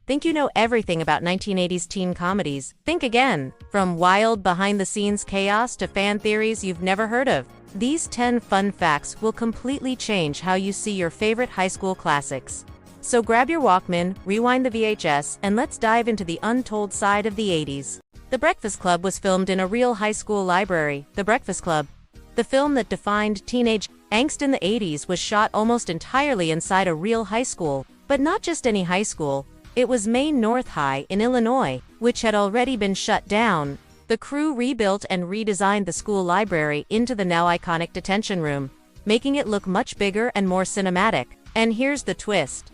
Think you know everything about 1980s teen comedies? Think again. From wild behind-the-scenes chaos to fan theories you've never heard of. These 10 fun facts will completely change how you see your favorite high school classics. So grab your Walkman, rewind the VHS, and let's dive into the untold side of the 80s. The Breakfast Club was filmed in a real high school library. The Breakfast Club, the film that defined teenage angst in the 80s, was shot almost entirely inside a real high school. But not just any high school. It was Maine North High in Illinois, which had already been shut down. The crew rebuilt and redesigned the school library into the now iconic detention room, making it look much bigger and more cinematic. And here's the twist.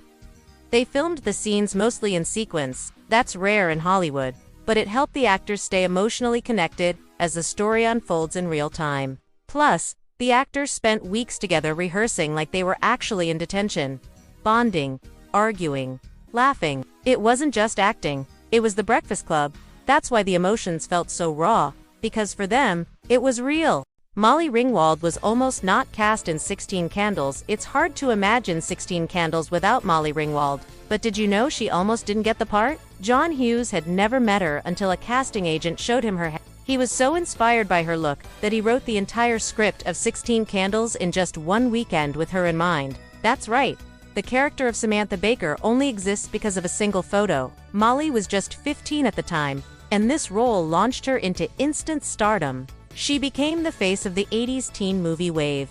They filmed the scenes mostly in sequence. That's rare in Hollywood, but it helped the actors stay emotionally connected as the story unfolds in real time. Plus, the actors spent weeks together rehearsing like they were actually in detention, bonding, arguing, laughing. It wasn't just acting, it was the Breakfast Club. That's why the emotions felt so raw, because for them, it was real. Molly Ringwald was almost not cast in 16 Candles. It's hard to imagine 16 Candles without Molly Ringwald. But did you know she almost didn't get the part? John Hughes had never met her until a casting agent showed him her head. He was so inspired by her look that he wrote the entire script of 16 Candles in just one weekend with her in mind. That's right. The character of Samantha Baker only exists because of a single photo. Molly was just 15 at the time, and this role launched her into instant stardom. She became the face of the 80s teen movie wave,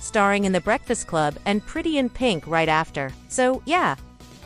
starring in The Breakfast Club and Pretty in Pink right after. So, yeah,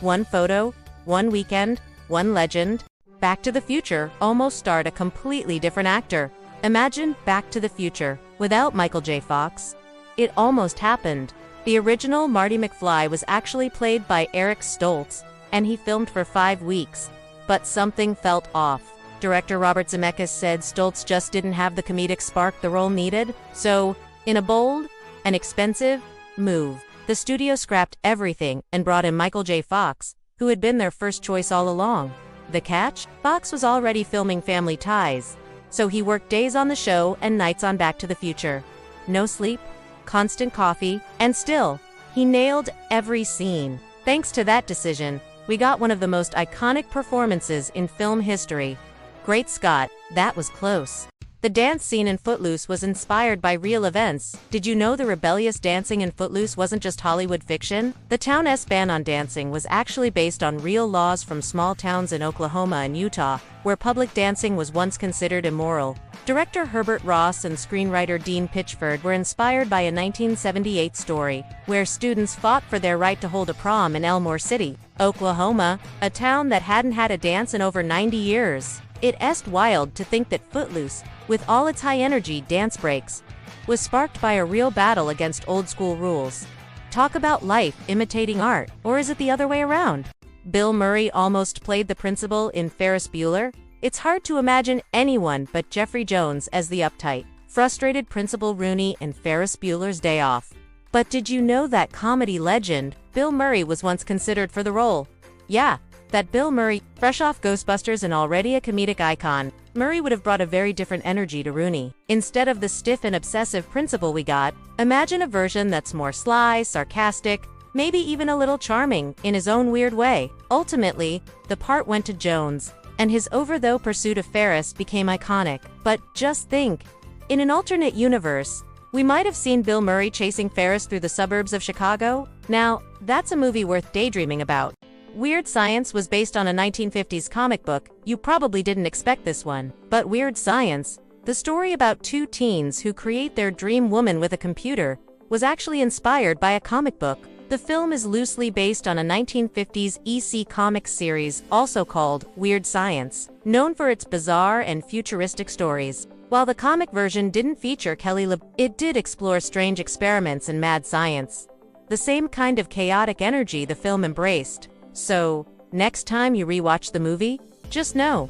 one photo, one weekend, one legend. Back to the Future almost starred a completely different actor. Imagine Back to the Future without Michael J. Fox. It almost happened. The original Marty McFly was actually played by Eric Stoltz, and he filmed for 5 weeks. But something felt off. Director Robert Zemeckis said Stoltz just didn't have the comedic spark the role needed. So, in a bold and expensive move, the studio scrapped everything and brought in Michael J. Fox, who had been their first choice all along. The catch? Fox was already filming Family Ties, so he worked days on the show and nights on Back to the Future. No sleep, constant coffee, and still, he nailed every scene. Thanks to that decision, we got one of the most iconic performances in film history. Great Scott, that was close. The dance scene in Footloose was inspired by real events. Did you know the rebellious dancing in Footloose wasn't just Hollywood fiction? The town's ban on dancing was actually based on real laws from small towns in Oklahoma and Utah, where public dancing was once considered immoral. Director Herbert Ross and screenwriter Dean Pitchford were inspired by a 1978 story, where students fought for their right to hold a prom in Elmore City, Oklahoma, a town that hadn't had a dance in over 90 years. It's wild to think that Footloose, with all its high-energy dance breaks, was sparked by a real battle against old-school rules. Talk about life imitating art, or is it the other way around? Bill Murray almost played the principal in Ferris Bueller. It's hard to imagine anyone but Jeffrey Jones as the uptight, frustrated Principal Rooney in Ferris Bueller's Day Off. But did you know that comedy legend, Bill Murray, was once considered for the role? Yeah, that Bill Murray, fresh off Ghostbusters and already a comedic icon, Murray would have brought a very different energy to Rooney. Instead of the stiff and obsessive principal we got, imagine a version that's more sly, sarcastic, maybe even a little charming, in his own weird way. Ultimately, the part went to Jones, and his over-the pursuit of Ferris became iconic. But just think, in an alternate universe, we might have seen Bill Murray chasing Ferris through the suburbs of Chicago. Now, that's a movie worth daydreaming about. Weird Science was based on a 1950s comic book. You probably didn't expect this one. But Weird Science, the story about two teens who create their dream woman with a computer, was actually inspired by a comic book. The film is loosely based on a 1950s EC Comics series also called Weird Science, known for its bizarre and futuristic stories. While the comic version didn't feature Kelly LeBrock, it did explore strange experiments and mad science. The same kind of chaotic energy the film embraced. So, next time you rewatch the movie, just know,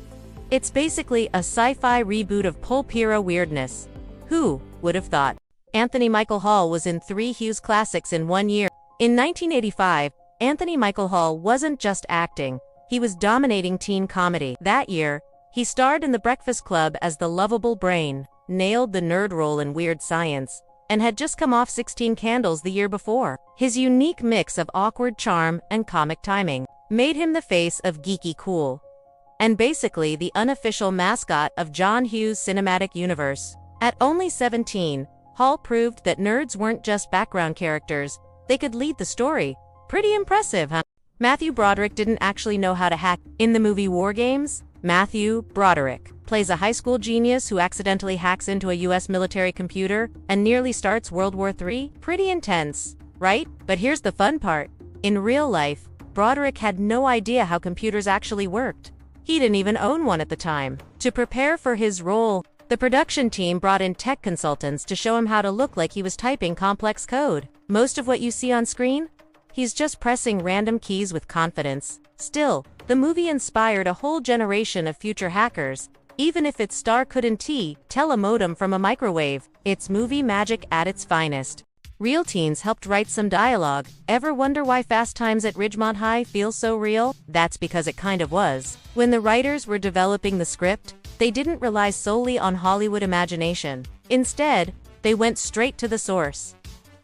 it's basically a sci-fi reboot of pulp hero weirdness. Who would have thought? Anthony Michael Hall was in 3 Hughes classics in 1 year. In 1985, Anthony Michael Hall wasn't just acting, he was dominating teen comedy. That year, he starred in The Breakfast Club as the lovable brain, nailed the nerd role in Weird Science, and had just come off 16 Candles the year before. His unique mix of awkward charm and comic timing made him the face of geeky cool, and basically the unofficial mascot of John Hughes' cinematic universe. At only 17, Hall proved that nerds weren't just background characters, they could lead the story. Pretty impressive, huh? Matthew Broderick didn't actually know how to hack. In the movie War Games, Matthew Broderick plays a high school genius who accidentally hacks into a US military computer and nearly starts World War III. Pretty intense, right? But here's the fun part. In real life, Broderick had no idea how computers actually worked. He didn't even own one at the time. To prepare for his role, the production team brought in tech consultants to show him how to look like he was typing complex code. Most of what you see on screen? He's just pressing random keys with confidence. Still, the movie inspired a whole generation of future hackers, even if its star couldn't tell a modem from a microwave. It's movie magic at its finest. Real teens helped write some dialogue. Ever wonder why Fast Times at Ridgemont High feels so real? That's because it kind of was. When the writers were developing the script, they didn't rely solely on Hollywood imagination. Instead, they went straight to the source.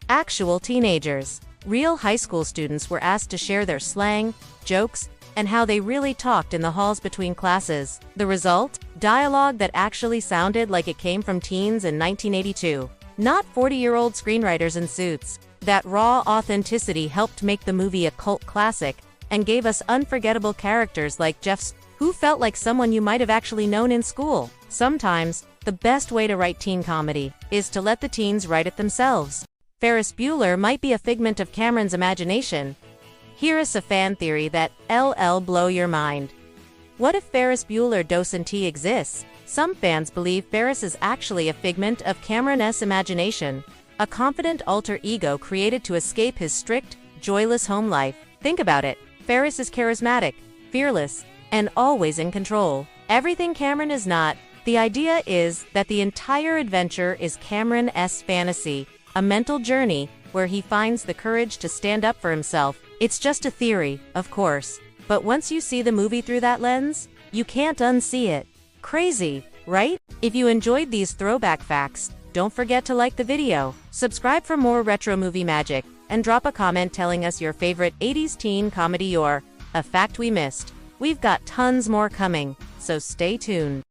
Actual teenagers. Real high school students were asked to share their slang, jokes, and how they really talked in the halls between classes. The result? Dialogue that actually sounded like it came from teens in 1982. Not 40-year-old screenwriters in suits. That raw authenticity helped make the movie a cult classic and gave us unforgettable characters like Jeff, who felt like someone you might have actually known in school. Sometimes, the best way to write teen comedy is to let the teens write it themselves. Ferris Bueller might be a figment of Cameron's imagination. Here is a fan theory that LL blow your mind. What if Ferris Bueller Doesn't T exists? Some fans believe Ferris is actually a figment of Cameron's imagination, a confident alter ego created to escape his strict, joyless home life. Think about it. Ferris is charismatic, fearless, and always in control. Everything Cameron is not. The idea is that the entire adventure is Cameron's fantasy, a mental journey where he finds the courage to stand up for himself. It's just a theory, of course, but once you see the movie through that lens, you can't unsee it. Crazy, right? If you enjoyed these throwback facts, don't forget to like the video, subscribe for more retro movie magic, and drop a comment telling us your favorite 80s teen comedy or a fact we missed. We've got tons more coming, so stay tuned.